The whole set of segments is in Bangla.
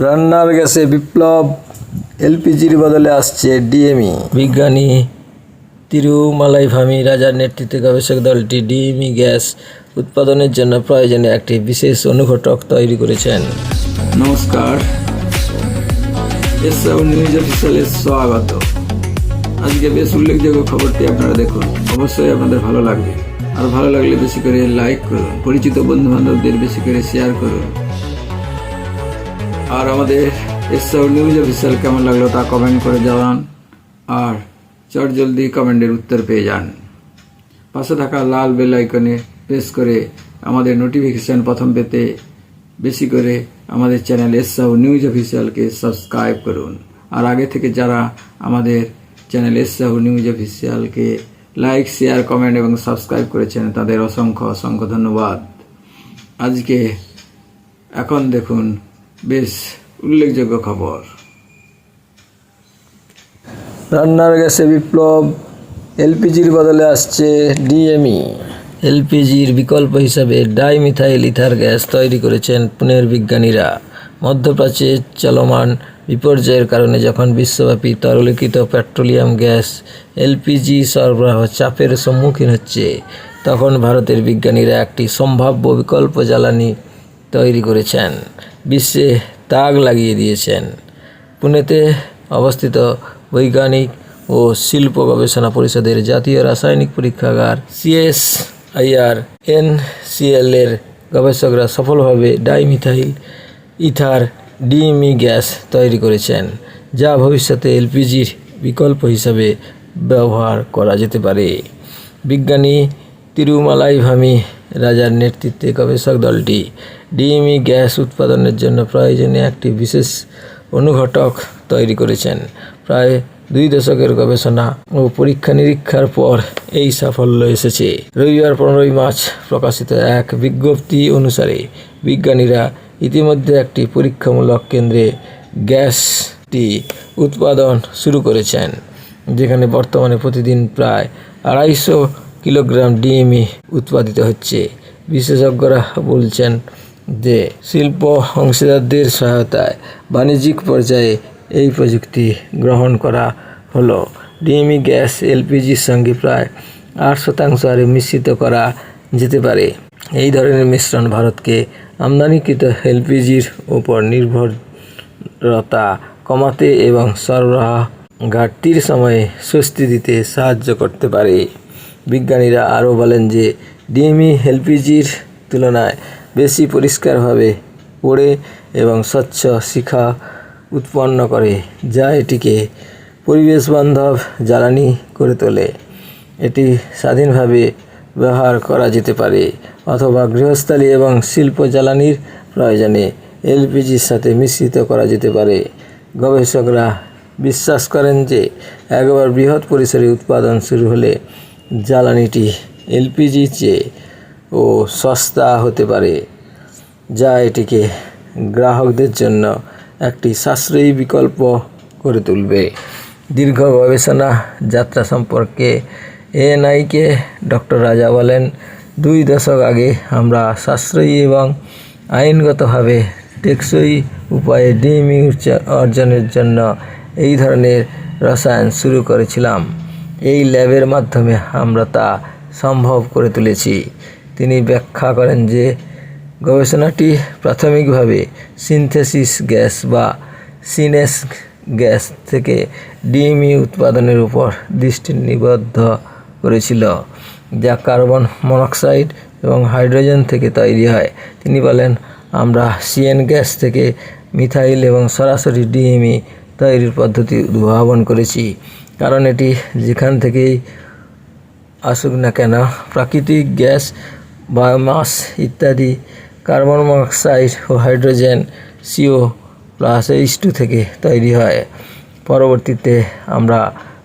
রান্নার গ্যাসে বিপ্লব, এলপিজির বদলে আসছে ডিএমই। বিজ্ঞানী তিরুমালাইভামি রাজার নেতৃত্বে গবেষক দলটি ডিএমই গ্যাস উৎপাদনের জন্য প্রয়োজনীয় একটি বিশেষ অনুঘটক তৈরি করেছেন। নমস্কার, এসআউ নিউজ অফিসিয়ালে স্বাগত। আজকে বেশ উল্লেখযোগ্য খবরটি আপনারা দেখুন, অবশ্যই আপনাদের ভালো লাগবে। আর ভালো লাগলে বেশি করে লাইক করুন, পরিচিত বন্ধু বান্ধবদের বেশি করে শেয়ার করুন। আর আমাদের এসআউ নিউজ অফিসিয়াল কেমন লাগলো তা কমেন্ট করে জানান, আর চটজলদি কমেন্টের উত্তর পেয়ে যান। পাশে থাকা লাল বেল আইকনে প্রেস করে আমাদের নোটিফিকেশন প্রথম পেতে বেশি করে আমাদের চ্যানেল এসআউ নিউজ অফিসিয়ালকে সাবস্ক্রাইব করুন। আর আগে থেকে যারা আমাদের চ্যানেল এসআউ নিউজ অফিসিয়ালকে লাইক, শেয়ার, কমেন্ট এবং সাবস্ক্রাইব করেছেন তাদের অসংখ্য অসংখ্য ধন্যবাদ। এখন দেখুন বেশ উল্লেখযোগ্য খবর। রান্নার গ্যাসে বিপ্লব, এলপিজির বদলে আসছে ডিএমই। এলপিজির বিকল্প হিসাবে ডাইমিথাইল ইথার গ্যাস তৈরি করেছেন পুনের বিজ্ঞানীরা। মধ্যপ্রাচ্যে চলমান বিপর্যয়ের কারণে যখন বিশ্বব্যাপী তরলীকৃত পেট্রোলিয়াম গ্যাস এলপিজি সরবরাহ চাপের সম্মুখীন হচ্ছে, তখন ভারতের বিজ্ঞানীরা একটি সম্ভাব্য বিকল্প জ্বালানি তৈরি করেছেন, বিশ্বে তাক লাগিয়ে দিয়েছেন। পুনেতে অবস্থিত বৈজ্ঞানিক ও শিল্প গবেষণা পরিষদের জাতীয় রাসায়নিক পরীক্ষাগার CSIR NCL এর গবেষকরা সফলভাবে ডাইমিথাইল ইথার ডিএমই গ্যাস তৈরি করেছেন, যা ভবিষ্যতে এলপিজির বিকল্প হিসাবে ব্যবহার করা যেতে পারে। বিজ্ঞানী তিরুমালাইভামি রাজার নেতৃত্বে গবেষক দলটি ডিএমই গ্যাস উৎপাদনের জন্য প্রয়োজনীয় একটি বিশেষ অনুঘটক তৈরি করেছেন। প্রায় 2 দশকের গবেষণা ও পরীক্ষা নিরীক্ষার পর এই সাফল্য এসেছে। রবিবার 15 মার্চ প্রকাশিত এক বিজ্ঞপ্তি অনুসারে বিজ্ঞানীরা ইতিমধ্যে একটি পরীক্ষামূলক কেন্দ্রে গ্যাসটি উৎপাদন শুরু করেছেন, যেখানে বর্তমানে প্রতিদিন প্রায় 250 কিলোগ্রাম ডিএমই উৎপাদিত হচ্ছে। বিশেষজ্ঞরা বলছেন যে শিল্প অংশীদারদের সহায়তায় বাণিজ্যিক পর্যায়ে এই প্রযুক্তি গ্রহণ করা হলো। ডিএমই গ্যাস এলপিজির সঙ্গে প্রায় 8% হারে মিশ্রিত করা যেতে পারে। এই ধরনের মিশ্রণ ভারতকে আমদানিকৃত এলপিজির উপর নির্ভরতা কমাতে এবং সরবরাহ ঘাটতির সময়ে স্বস্তি দিতে সাহায্য করতে পারে। বিজ্ঞানীরা আরও বলেন যে ডিএমই এলপিজির তুলনায় বেশি পরিষ্কারভাবে পড়ে এবং স্বচ্ছ শিখা উৎপন্ন করে, যা এটিকে পরিবেশবান্ধব জ্বালানি করে তোলে। এটি স্বাধীনভাবে ব্যবহার করা যেতে পারে অথবা গৃহস্থালী এবং শিল্প জ্বালানির প্রয়োজনে এলপিজির সাথে মিশ্রিত করা যেতে পারে। গবেষকরা বিশ্বাস করেন যে একবার বৃহৎ পরিসরে উৎপাদন শুরু হলে জ্বালানিটি এলপিজির চেয়ে সস্তা হতে পারে, যা এটিকে গ্রাহকদের জন্য একটি সাশ্রয়ী বিকল্প করে তুলবে। দীর্ঘ গবেষণা যাত্রা সম্পর্কে ANI-কে ডক্টর রাজা বলেন, 2 দশক আগে আমরা সাশ্রয়ী এবং আইনগতভাবে টেকসই উপায়ে ডিএমই অর্জনের জন্য এই ধরনের রসায়ন শুরু করেছিলাম। এই ল্যাবের মাধ্যমে আমরা তা সম্ভব করে তুলেছি। তিনি ব্যাখ্যা করেন যে গবেষণাটি প্রাথমিকভাবে সিনথেসিস গ্যাস বা সিনেস গ্যাস থেকে ডিএমই উৎপাদনের উপর দৃষ্টি নিবদ্ধ করেছিল, যা কার্বন মনোক্সাইড এবং হাইড্রোজেন থেকে তৈরি হয়। তিনি বলেন, আমরা সিএন গ্যাস থেকে মিথাইল এবং সরাসরি ডিএমই তৈরির পদ্ধতি উদ্ভাবন করেছি, কারণ এটি যেখান থেকেই আসুক না কেন, প্রাকৃতিক গ্যাস, বায়োমাস ইত্যাদি কার্বন মনোক্সাইড ও হাইড্রোজেন CO+H2 থেকে তৈরি হয়। পরবর্তীতে আমরা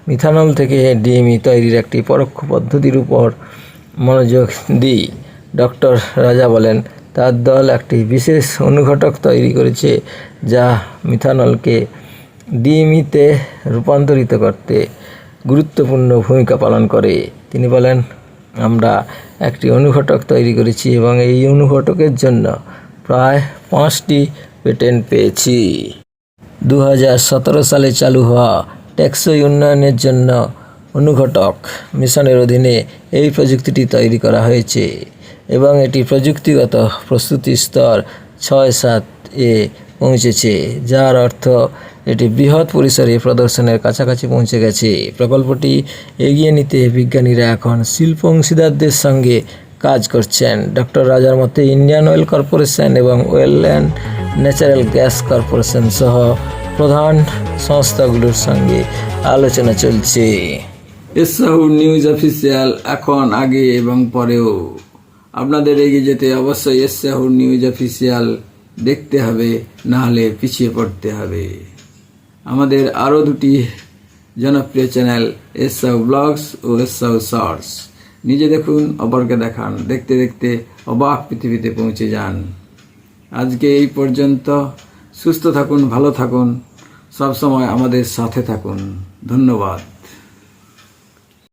মিথানল থেকে ডিএমই তৈরির একটি পরোক্ষ পদ্ধতির উপর মনোযোগ দিই। ডক্টর রাজা বলেন, তার দল একটি বিশেষ অনুঘটক তৈরি করেছে যা মিথানলকে ডিএমইতে রূপান্তরিত করতে গুরুত্বপূর্ণ ভূমিকা পালন করে। তিনি বলেন, আমরা একটি অনুঘটক তৈরি করেছি এবং এই অনুঘটকের জন্য প্রায় 5টি পেটেন্ট পেয়েছি। 2017 সালে চালু হওয়া টেকসই উন্নয়নের জন্য অনুঘটক মিশনের অধীনে এই প্রযুক্তিটি তৈরি করা হয়েছে এবং এটি প্রযুক্তিগত প্রস্তুতি স্তর 6-7-এ পৌঁছেছে, যার অর্থ এটি বৃহৎ পরিসরে প্রদর্শনের কাছাকাছি পৌঁছে গেছে। প্রকল্পটি এগিয়ে নিতে বিজ্ঞানীরা এখন শিল্প অংশীদারদের সঙ্গে কাজ করছেন। ডক্টর রাজার মতে ইন্ডিয়ান অয়েল কর্পোরেশন এবং well and natural gas corporation সহ প্রধান সংস্থাগুলোর সঙ্গে আলোচনা চলছে। এসসাহুর নিউজ অফিসিয়াল এখন, আগে এবং পরেও আপনাদের এগিয়ে যেতে অবশ্যই এসসাহুর নিউজ অফিসিয়াল দেখতে হবে, না হলে পিছিয়ে পড়তে হবে। আমাদের আরও দুটি জনপ্রিয় চ্যানেল এসসাহু ব্লগস ও এসসাহু শর্টস। নিজে দেখুন, অপরকে দেখান, দেখতে দেখতে অবাক পৃথিবীতে পৌঁছে যান। আজকে এই পর্যন্ত। সুস্থ থাকুন, ভালো থাকুন, সবসময় আমাদের সাথে থাকুন। ধন্যবাদ।